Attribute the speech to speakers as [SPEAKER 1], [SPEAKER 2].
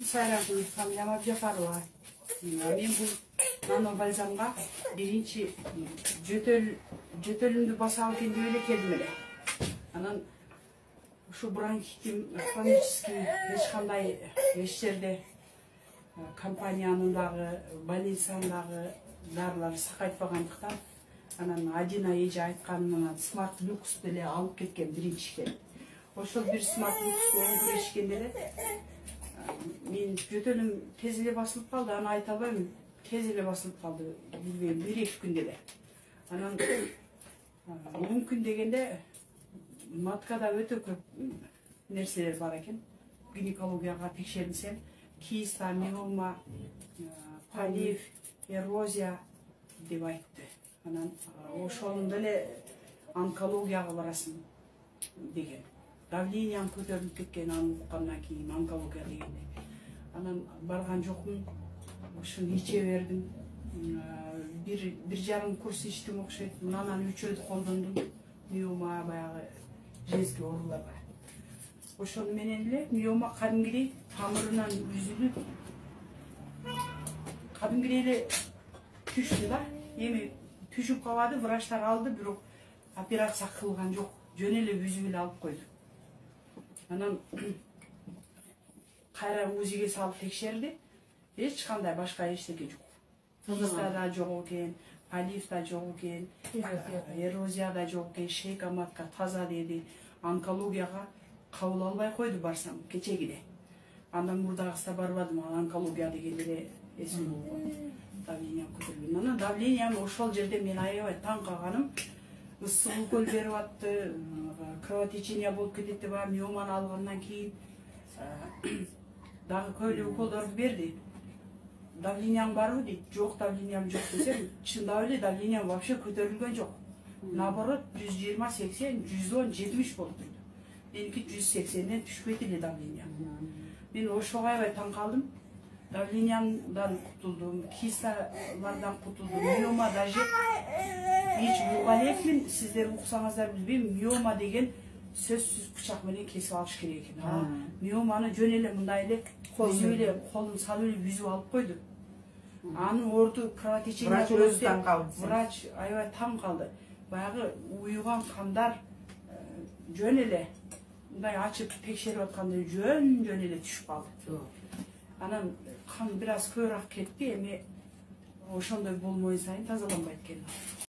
[SPEAKER 1] Сайрагүл фамилияма Жапарова. Мен бул нанобальзамга биринчи жөтөлүмдү баса алган деп эле келдим эле. Анан ушу бронхитим хронический эч кандай эч жерде компаниянын дагы больницанын дагы дарылары сакайтпагандыктан анан Адина эже айтканынан Smart Lux деле алып кеткен биринчиден. Ошол бир Smart Lux оңду ичкенде эле мен жөтөлүм тез эле басылып калды, аны айта албайм, тез эле басылып калды, билбейм, 1-2 күндө эле. Анан 10 күн дегенде маткада өтө көп нерселер бар экен. Гинекологияга текшерилсем, киста, миома, полив, эрозия деп айтты. Анан ошондо эле онкологияга барасың деген. Давлениям көтөрүлүп кеткен, аны уккандан кийин онкология дегенде. Анан барган жокмун, ушуну иче бердим. 1,5 курс ичтим окшойт. Анан 3 ай колдондум. Миома баягы женский ооруларга. Ошону менен эле миома кадимгидей тамырынан үзүлүп, кадимгидей эле түштү да. Эми түшүп калбады, врачтар алды, бирок операция кылган жок. Жөн эле үзүп эле алып койду. Анан кайра УЗИге салып текшерди. Эч кандай башка эчтеке жок. Киста да жок экен, полив да жок экен, эрозия да жок экен, шейка матка таза деди. Онкологияга кабыл албай койду барсам кечегиде. Андан мурдагысына барбадым, онкология дегенде эле эсим болгон. Давлениям көтөрүлгөн. Анан давлениям ошол жерде мен аябай таң калганым. Ысык укол берип атты, кровотечение болуп кетет деп, миоманы алгандан кийин дагы көйлө уколдорду берди. Давлениям барбы дейт. Жок, давлениям жок десем, чындап эле давлениям вообще көтөрүлгөн жок. Наоборот, 120, 80, 110, 70 болуп турду. Меники 180ден түшпөйт эле давлениям. Мен ошого аябай таң калдым. Давлениямдан кутулдум, кисталардан кутулдум, миома даже эч уган элекмин, сиздер уксаңыздар билбейм, миома деген сөзсүз бычак менен кесип алыш керек экен. Миоманы жөн эле мындай эле үзүп эле колун салып эле үзүп алып койду. Анын орду кровотечение болуп, врач аябай таң калды. Баягы уюган кандар жөн эле мындай ачып текшерип аткандай жөн эле түшүп калды. Анан кан бир аз көбүрөөк кетти, эми ошондой болмой сайын тазаланбайт экен.